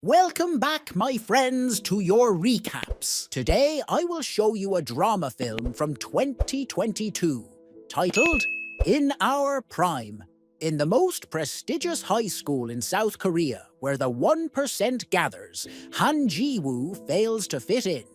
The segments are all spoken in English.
Welcome back, my friends, to your recaps. Today, I will show you a drama film from 2022 titled In Our Prime. In the most prestigious high school in South Korea, where the 1% gathers, Han Ji-woo fails to fit in.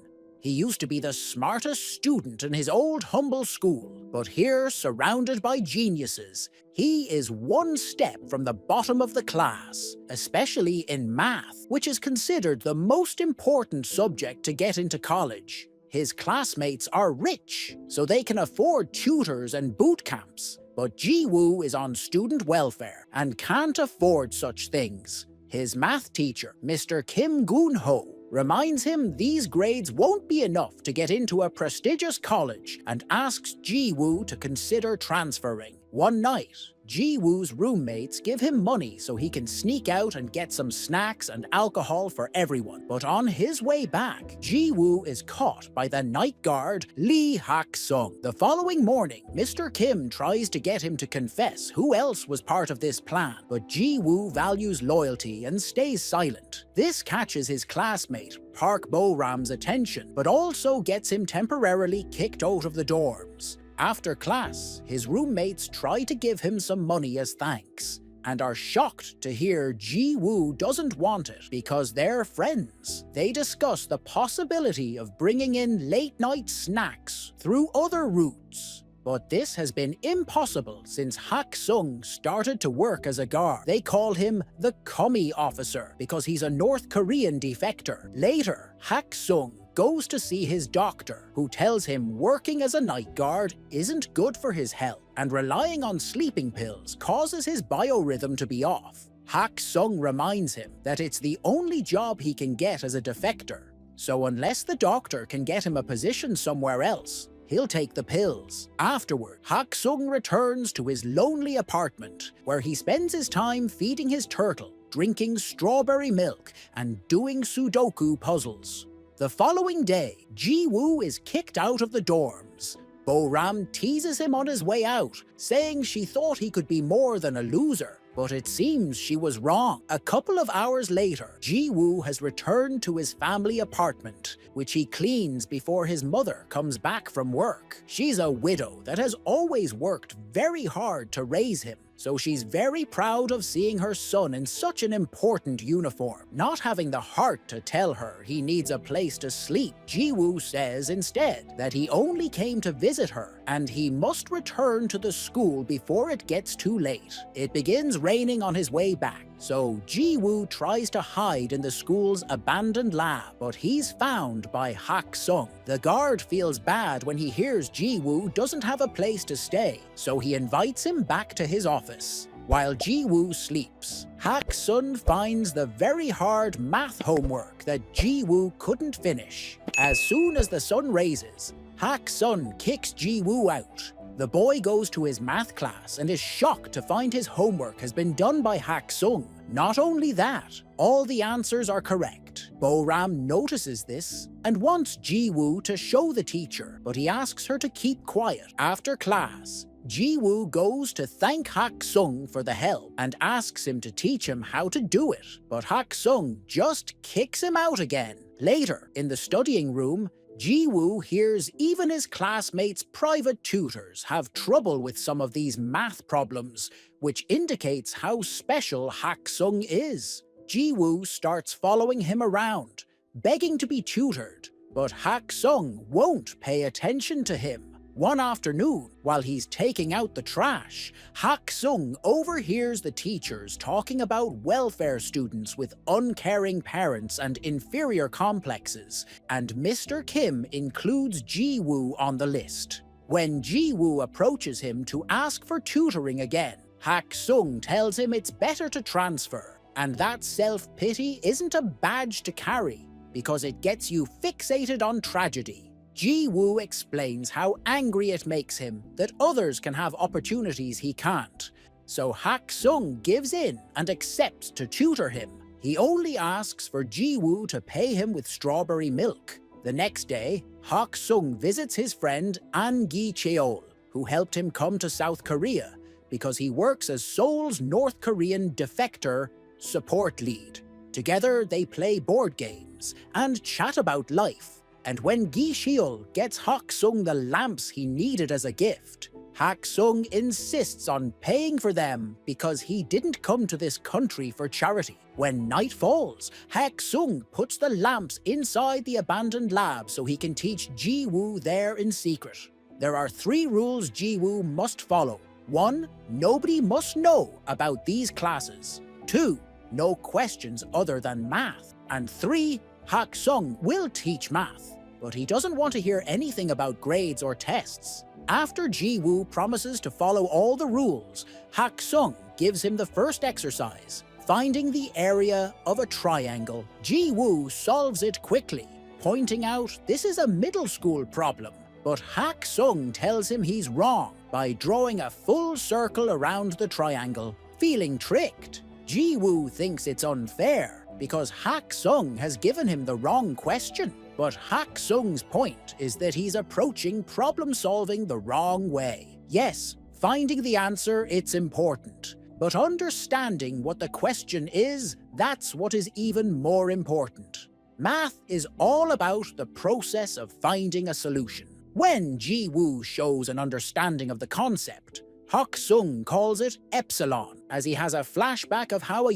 He used to be the smartest student in his old humble school, but here, surrounded by geniuses, he is one step from the bottom of the class, especially in math, which is considered the most important subject to get into college. His classmates are rich, so they can afford tutors and boot camps, but Ji-woo is on student welfare and can't afford such things. His math teacher, Mr. Kim Gun-ho, reminds him these grades won't be enough to get into a prestigious college and asks Ji-woo to consider transferring. One night, Ji-woo's roommates give him money so he can sneak out and get some snacks and alcohol for everyone. But on his way back, Ji-woo is caught by the night guard Lee Hak-seong. The following morning, Mr. Kim tries to get him to confess who else was part of this plan, but Ji-woo values loyalty and stays silent. This catches his classmate Park Bo-ram's attention, but also gets him temporarily kicked out of the dorms. After class, his roommates try to give him some money as thanks, and are shocked to hear Ji-woo doesn't want it because they're friends. They discuss the possibility of bringing in late-night snacks through other routes. But this has been impossible since Hak-seong started to work as a guard. They call him the commie officer because he's a North Korean defector. Later, Hak-seong goes to see his doctor, who tells him working as a night guard isn't good for his health, and relying on sleeping pills causes his biorhythm to be off. Hak-seong reminds him that it's the only job he can get as a defector, so unless the doctor can get him a position somewhere else, he'll take the pills. Afterward, Hak-seong returns to his lonely apartment, where he spends his time feeding his turtle, drinking strawberry milk, and doing Sudoku puzzles. The following day, Ji-woo is kicked out of the dorms. Bo-ram teases him on his way out, saying she thought he could be more than a loser, but it seems she was wrong. A couple of hours later, Ji-woo has returned to his family apartment, which he cleans before his mother comes back from work. She's a widow that has always worked very hard to raise him, so she's very proud of seeing her son in such an important uniform. Not having the heart to tell her he needs a place to sleep, Ji-woo says instead that he only came to visit her and he must return to the school before it gets too late. It begins raining on his way back, so Ji-woo tries to hide in the school's abandoned lab, but he's found by Hak-seong. The guard feels bad when he hears Ji-woo doesn't have a place to stay, so he invites him back to his office. While Ji-woo sleeps, Hak-seong finds the very hard math homework that Ji-woo couldn't finish. As soon as the sun raises, Hak-seong kicks Ji-woo out. The boy goes to his math class and is shocked to find his homework has been done by Hak-seong. Not only that, all the answers are correct. Bo-ram notices this and wants Ji-woo to show the teacher, but he asks her to keep quiet. After class, Ji-woo goes to thank Hak-seong for the help and asks him to teach him how to do it, but Hak-seong just kicks him out again. Later, in the studying room, Ji-woo hears even his classmates' private tutors have trouble with some of these math problems, which indicates how special Hak-seong is. Ji-woo starts following him around, begging to be tutored, but Hak-seong won't pay attention to him. One afternoon, while he's taking out the trash, Hak-seong overhears the teachers talking about welfare students with uncaring parents and inferior complexes, and Mr. Kim includes Ji-woo on the list. When Ji-woo approaches him to ask for tutoring again, Hak-seong tells him it's better to transfer, and that self-pity isn't a badge to carry, because it gets you fixated on tragedy. Ji-woo explains how angry it makes him that others can have opportunities he can't, so Hak-seong gives in and accepts to tutor him. He only asks for Ji-woo to pay him with strawberry milk. The next day, Hak-seong visits his friend An Gi-cheol, who helped him come to South Korea because he works as Seoul's North Korean defector support lead. Together they play board games and chat about life. And when Gi-sheol gets Hak-seong the lamps he needed as a gift, Hak-seong insists on paying for them because he didn't come to this country for charity. When night falls, Hak-seong puts the lamps inside the abandoned lab so he can teach Ji-woo there in secret. There are 3 rules Ji-woo must follow. 1. Nobody must know about these classes. 2. No questions other than math. And 3. Hak-seong will teach math, but he doesn't want to hear anything about grades or tests. After Ji-woo promises to follow all the rules, Hak-seong gives him the first exercise, finding the area of a triangle. Ji-woo solves it quickly, pointing out this is a middle school problem. But Hak-seong tells him he's wrong by drawing a full circle around the triangle. Feeling tricked, Ji-woo thinks it's unfair because Hak-seong has given him the wrong question. But Hak-seong's point is that he's approaching problem-solving the wrong way. Yes, finding the answer, it's important. But understanding what the question is, that's what is even more important. Math is all about the process of finding a solution. When Ji-woo shows an understanding of the concept, Hak-seong calls it epsilon, as he has a flashback of how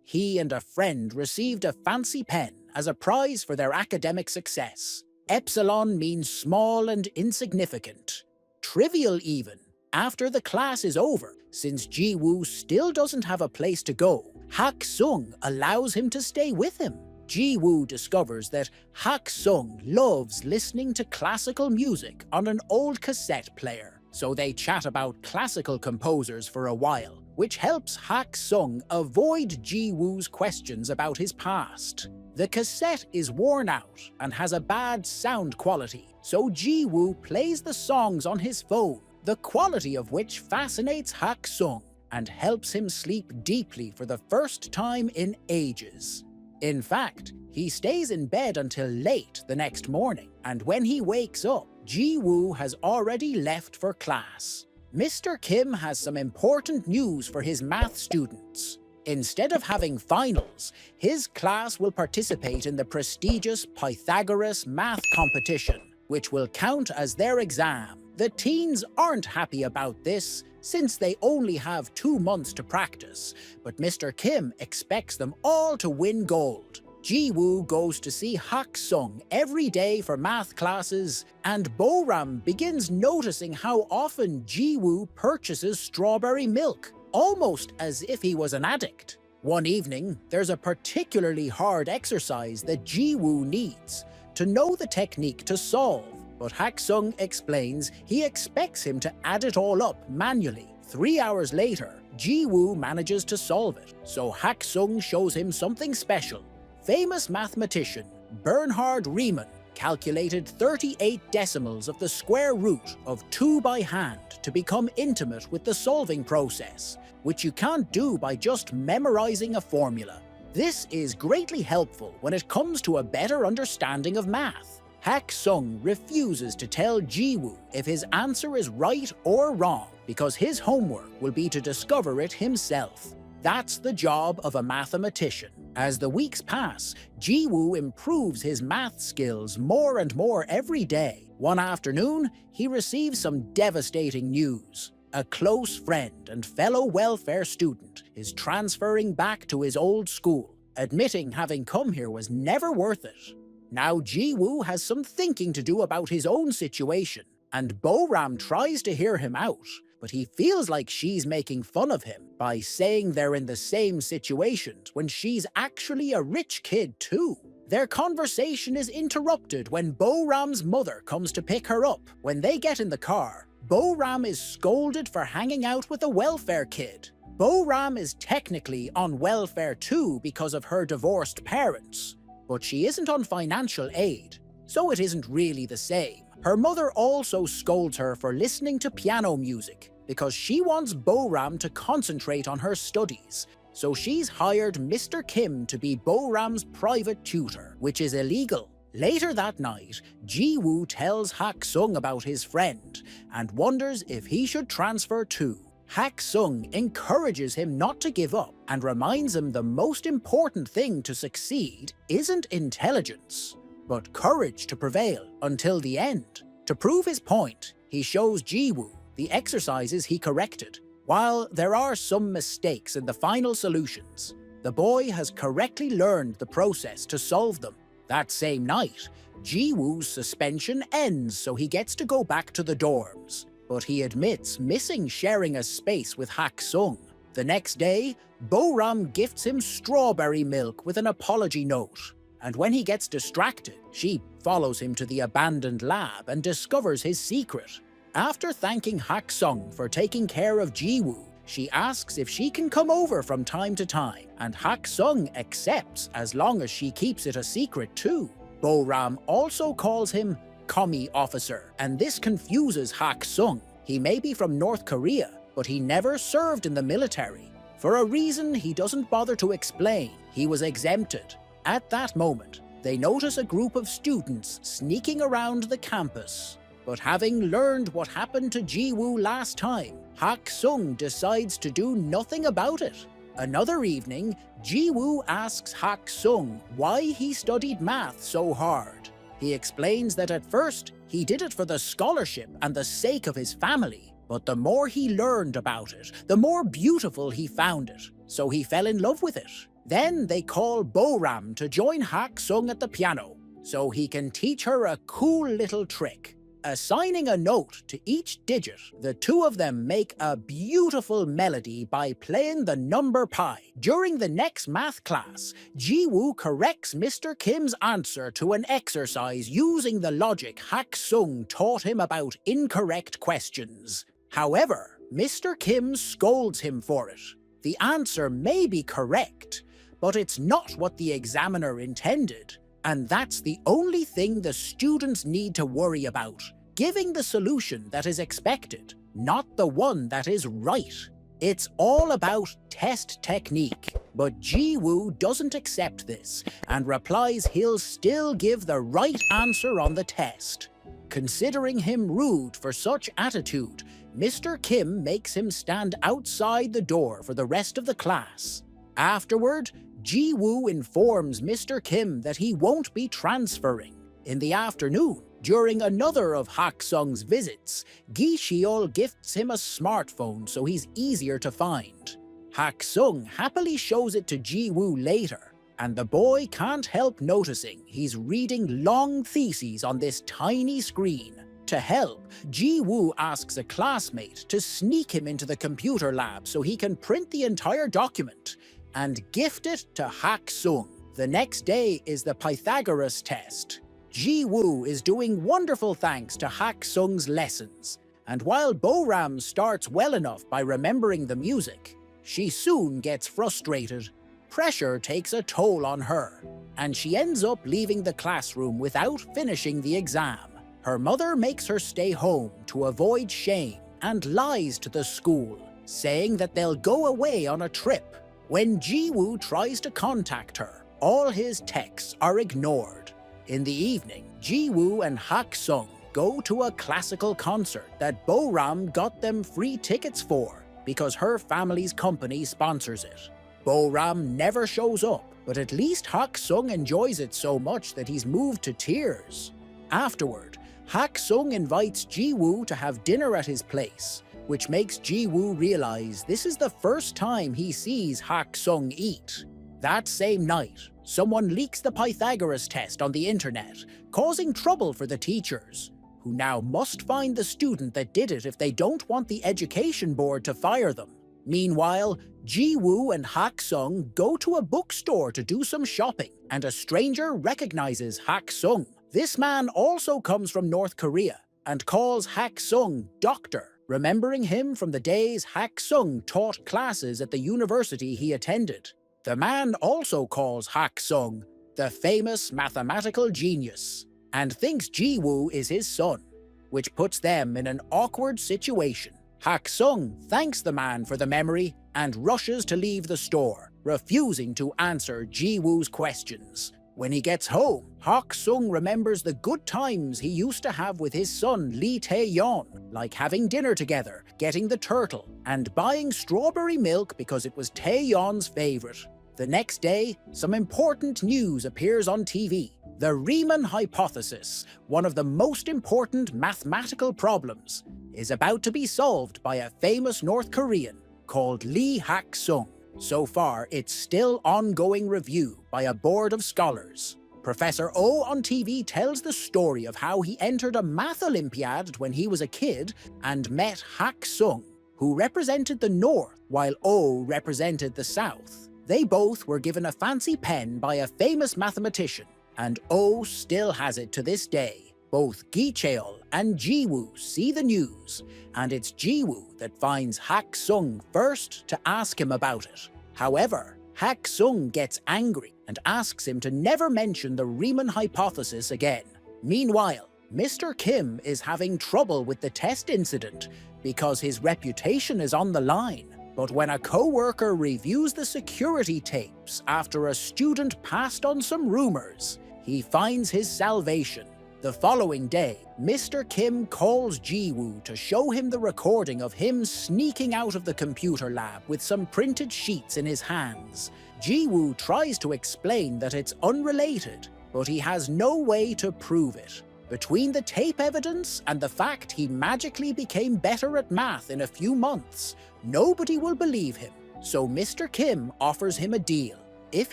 he and a friend received a fancy pen as a prize for their academic success. Epsilon means small and insignificant, trivial even. After the class is over, since Ji-woo still doesn't have a place to go, Hak-seong allows him to stay with him. Ji-woo discovers that Hak-seong loves listening to classical music on an old cassette player, so they chat about classical composers for a while, which helps Hak-seong avoid Ji-woo's questions about his past. The cassette is worn out and has a bad sound quality, so Ji-woo plays the songs on his phone, the quality of which fascinates Hak-seong and helps him sleep deeply for the first time in ages. In fact, he stays in bed until late the next morning, and when he wakes up, Ji-woo has already left for class. Mr. Kim has some important news for his math students. Instead of having finals, his class will participate in the prestigious Pythagoras math competition, which will count as their exam. The teens aren't happy about this, since they only have 2 months to practice, but Mr. Kim expects them all to win gold. Ji-woo goes to see Hak-seong every day for math classes, and Bo-ram begins noticing how often Ji-woo purchases strawberry milk, almost as if he was an addict. One evening, there's a particularly hard exercise that Ji-woo needs to know the technique to solve, but Hak-seong explains he expects him to add it all up manually. 3 hours later, Ji-woo manages to solve it, so Hak-seong shows him something special. Famous mathematician Bernhard Riemann calculated 38 decimals of the square root of 2 by hand to become intimate with the solving process, which you can't do by just memorizing a formula. This is greatly helpful when it comes to a better understanding of math. Hak-seong refuses to tell Ji-woo if his answer is right or wrong because his homework will be to discover it himself. That's the job of a mathematician. As the weeks pass, Ji-woo improves his math skills more and more every day. One afternoon, he receives some devastating news. A close friend and fellow welfare student is transferring back to his old school, admitting having come here was never worth it. Now Ji-woo has some thinking to do about his own situation, and Bo-ram tries to hear him out, but he feels like she's making fun of him by saying they're in the same situations when she's actually a rich kid too. Their conversation is interrupted when Bo-ram's mother comes to pick her up. When they get in the car, Bo-ram is scolded for hanging out with a welfare kid. Bo-ram is technically on welfare too because of her divorced parents, but she isn't on financial aid, so it isn't really the same. Her mother also scolds her for listening to piano music because she wants Bo-ram to concentrate on her studies, so she's hired Mr. Kim to be Bo-ram's private tutor, which is illegal. Later that night, Ji-woo tells Hak-seong about his friend and wonders if he should transfer too. Hak-seong encourages him not to give up and reminds him the most important thing to succeed isn't intelligence, but courage to prevail until the end. To prove his point, he shows Ji-woo the exercises he corrected. While there are some mistakes in the final solutions, the boy has correctly learned the process to solve them. That same night, Ji-woo's suspension ends, so he gets to go back to the dorms. But he admits missing sharing a space with Hak-seong. The next day, Bo-ram gifts him strawberry milk with an apology note. And when he gets distracted, she follows him to the abandoned lab and discovers his secret. After thanking Hak-seong for taking care of Ji-woo, she asks if she can come over from time to time, and Hak-seong accepts as long as she keeps it a secret too. Bo-ram also calls him commie officer, and this confuses Hak-seong. He may be from North Korea, but he never served in the military. For a reason he doesn't bother to explain, he was exempted. At that moment, they notice a group of students sneaking around the campus. But having learned what happened to Ji-woo last time, Hak-seong decides to do nothing about it. Another evening, Ji-woo asks Hak-seong why he studied math so hard. He explains that at first, he did it for the scholarship and the sake of his family. But the more he learned about it, the more beautiful he found it, so he fell in love with it. Then they call Bo-ram to join Hak-seong at the piano, so he can teach her a cool little trick. Assigning a note to each digit, the two of them make a beautiful melody by playing the number pi. During the next math class, Ji-woo corrects Mr. Kim's answer to an exercise using the logic Hak-seong taught him about incorrect questions. However, Mr. Kim scolds him for it. The answer may be correct, but it's not what the examiner intended. And that's the only thing the students need to worry about, giving the solution that is expected, not the one that is right. It's all about test technique, but Ji-woo doesn't accept this and replies he'll still give the right answer on the test. Considering him rude for such attitude, Mr. Kim makes him stand outside the door for the rest of the class. Afterward, Ji-woo informs Mr. Kim that he won't be transferring. In the afternoon, during another of Hak-seong's visits, Gi-seol gifts him a smartphone so he's easier to find. Hak-seong happily shows it to Ji-woo later, and the boy can't help noticing he's reading long theses on this tiny screen. To help, Ji-woo asks a classmate to sneak him into the computer lab so he can print the entire document and gift it to Hak-seong. The next day is the Pythagoras test. Ji-woo is doing wonderful thanks to Hak-seong's lessons, and while Bo-ram starts well enough by remembering the music, she soon gets frustrated. Pressure takes a toll on her, and she ends up leaving the classroom without finishing the exam. Her mother makes her stay home to avoid shame and lies to the school, saying that they'll go away on a trip. When Ji-woo tries to contact her, all his texts are ignored. In the evening, Ji-woo and Hak-seong go to a classical concert that Bo-ram got them free tickets for because her family's company sponsors it. Bo-ram never shows up, but at least Hak-seong enjoys it so much that he's moved to tears. Afterward, Hak-seong invites Ji-woo to have dinner at his place, which makes Ji-woo realize this is the first time he sees Hak-seong eat. That same night, someone leaks the Pythagoras test on the internet, causing trouble for the teachers, who now must find the student that did it if they don't want the education board to fire them. Meanwhile, Ji-woo and Hak-seong go to a bookstore to do some shopping, and a stranger recognizes Hak-seong. This man also comes from North Korea and calls Hak-seong doctor, remembering him from the days Hak-seong taught classes at the university he attended. The man also calls Hak-seong the famous mathematical genius, and thinks Ji-woo is his son, which puts them in an awkward situation. Hak-seong thanks the man for the memory and rushes to leave the store, refusing to answer Ji-woo's questions. When he gets home, Hak-seong remembers the good times he used to have with his son Lee Tae-yeon, like having dinner together, getting the turtle, and buying strawberry milk because it was Tae-yeon's favorite. The next day, some important news appears on TV. The Riemann hypothesis, one of the most important mathematical problems, is about to be solved by a famous North Korean called Lee Hak-seong. So far, it's still ongoing review by a board of scholars. Professor Oh on TV tells the story of how he entered a math Olympiad when he was a kid and met Hak-seong, who represented the North while Oh represented the South. They both were given a fancy pen by a famous mathematician, and Oh still has it to this day. Both Gi-cheol and Ji-woo see the news, and it's Ji-woo that finds Hak-seong first to ask him about it. However, Hak-seong gets angry and asks him to never mention the Riemann hypothesis again. Meanwhile, Mr. Kim is having trouble with the test incident because his reputation is on the line. But when a co-worker reviews the security tapes after a student passed on some rumors, he finds his salvation. The following day, Mr. Kim calls Ji-woo to show him the recording of him sneaking out of the computer lab with some printed sheets in his hands. Ji-woo tries to explain that it's unrelated, but he has no way to prove it. Between the tape evidence and the fact he magically became better at math in a few months, nobody will believe him. So Mr. Kim offers him a deal. If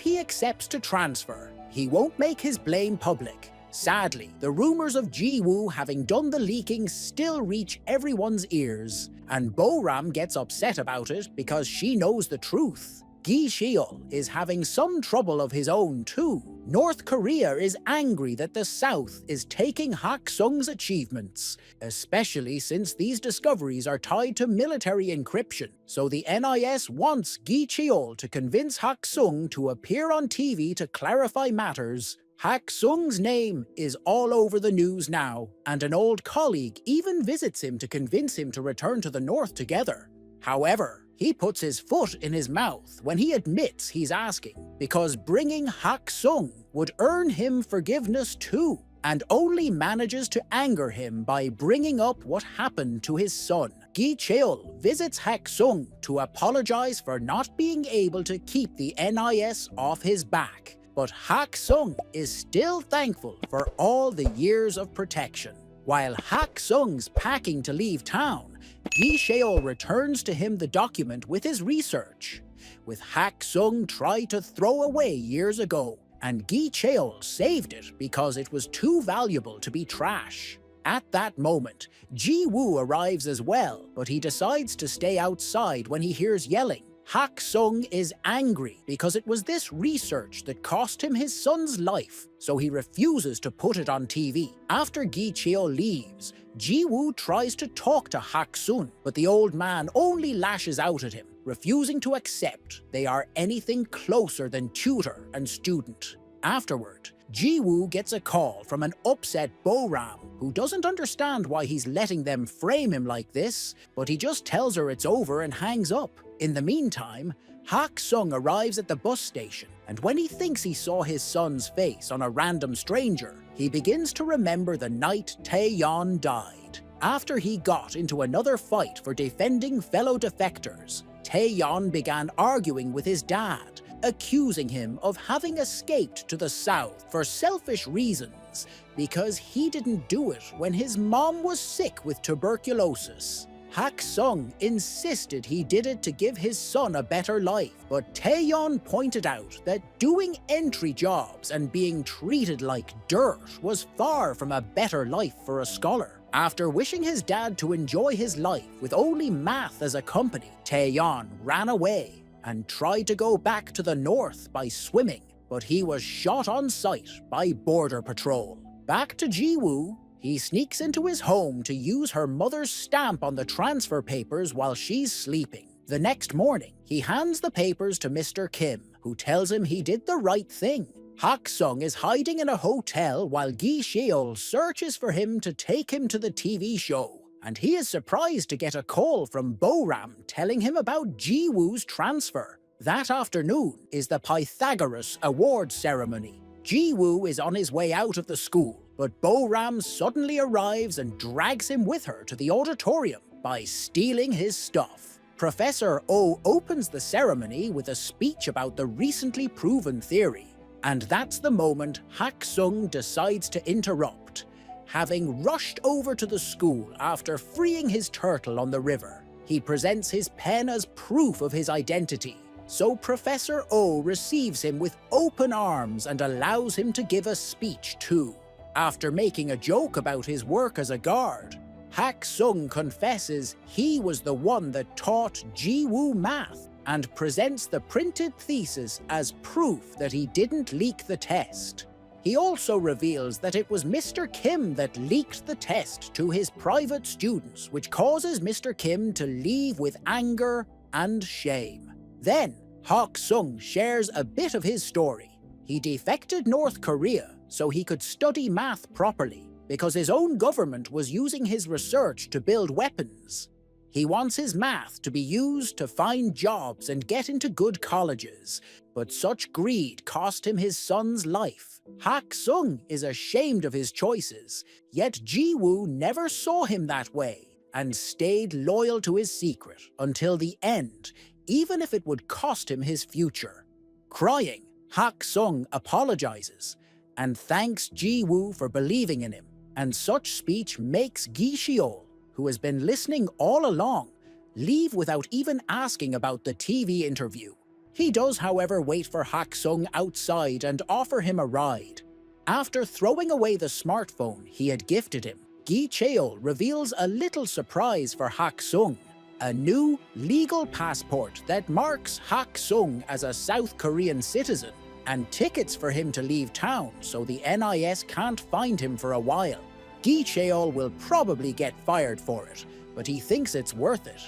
he accepts to transfer, he won't make his blame public. Sadly, the rumors of Ji-woo having done the leaking still reach everyone's ears, and Bo-ram gets upset about it because she knows the truth. Gi-cheol is having some trouble of his own too. North Korea is angry that the South is taking Hak-seong's achievements, especially since these discoveries are tied to military encryption. So the NIS wants Gi-cheol to convince Hak-seong to appear on TV to clarify matters. Hak-seong's name is all over the news now, and an old colleague even visits him to convince him to return to the North together. However, he puts his foot in his mouth when he admits he's asking, because bringing Hak-seong would earn him forgiveness too, and only manages to anger him by bringing up what happened to his son. Gi-cheol visits Hak-seong to apologize for not being able to keep the NIS off his back. But Hak-seong is still thankful for all the years of protection. While Hak-seong's packing to leave town, Gi-cheol returns to him the document with his research, with Hak-seong tried to throw away years ago, and Gi-cheol saved it because it was too valuable to be trash. At that moment, Ji-woo arrives as well, but he decides to stay outside when he hears yelling. Hak-seong is angry because it was this research that cost him his son's life, so he refuses to put it on TV. After Gi-cheol leaves, Ji-woo tries to talk to Hak-seong, but the old man only lashes out at him, refusing to accept they are anything closer than tutor and student. Afterward, Ji-woo gets a call from an upset Bo-ram who doesn't understand why he's letting them frame him like this, but he just tells her it's over and hangs up. In the meantime, Hak-seong arrives at the bus station, and when he thinks he saw his son's face on a random stranger, he begins to remember the night Tae-yeon died. After he got into another fight for defending fellow defectors, Tae-yeon began arguing with his dad, accusing him of having escaped to the South for selfish reasons because he didn't do it when his mom was sick with tuberculosis. Hak-seong insisted he did it to give his son a better life, but Tae-yeon pointed out that doing entry jobs and being treated like dirt was far from a better life for a scholar. After wishing his dad to enjoy his life with only math as a company, Tae-yeon ran away and tried to go back to the north by swimming, but he was shot on sight by Border Patrol. Back to Ji-woo, he sneaks into his home to use her mother's stamp on the transfer papers while she's sleeping. The next morning, he hands the papers to Mr. Kim, who tells him he did the right thing. Hak-seong is hiding in a hotel while Gi-cheol searches for him to take him to the TV show, and he is surprised to get a call from Bo-ram telling him about Ji-woo's transfer. That afternoon is the Pythagoras Award ceremony. Ji-woo is on his way out of the school, but Bo-ram suddenly arrives and drags him with her to the auditorium by stealing his stuff. Professor Oh opens the ceremony with a speech about the recently proven theory, and that's the moment Hak-seong decides to interrupt. Having rushed over to the school after freeing his turtle on the river, he presents his pen as proof of his identity. So Professor Oh receives him with open arms and allows him to give a speech too. After making a joke about his work as a guard, Hak-seong confesses he was the one that taught Ji-woo math and presents the printed thesis as proof that he didn't leak the test. He also reveals that it was Mr. Kim that leaked the test to his private students, which causes Mr. Kim to leave with anger and shame. Then, Hak-seong shares a bit of his story. He defected North Korea so he could study math properly, because his own government was using his research to build weapons. He wants his math to be used to find jobs and get into good colleges, but such greed cost him his son's life. Hak-seong is ashamed of his choices, yet Ji-woo never saw him that way and stayed loyal to his secret until the end, even if it would cost him his future. Crying, Hak-seong apologizes and thanks Ji-woo for believing in him, and such speech makes Gi-cheol, who has been listening all along, leave without even asking about the TV interview. He does, however, wait for Hak-seong outside and offer him a ride. After throwing away the smartphone he had gifted him, Gi-cheol reveals a little surprise for Hak-seong, a new legal passport that marks Hak-seong as a South Korean citizen, and tickets for him to leave town so the NIS can't find him for a while. Gi-cheol will probably get fired for it, but he thinks it's worth it.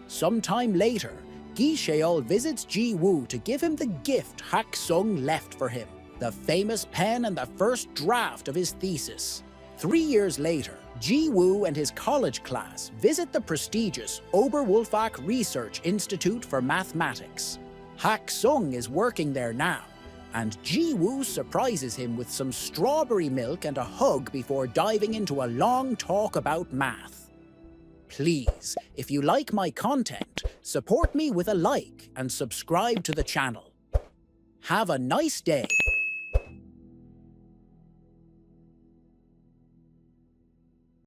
Sometime later, Gi-cheol visits Ji-woo to give him the gift Hak-seong left for him, the famous pen and the first draft of his thesis. 3 years later, Ji-woo and his college class visit the prestigious Oberwolfach Research Institute for Mathematics. Hak-seong is working there now, and Ji-woo surprises him with some strawberry milk and a hug before diving into a long talk about math. Please, if you like my content, support me with a like and subscribe to the channel. Have a nice day.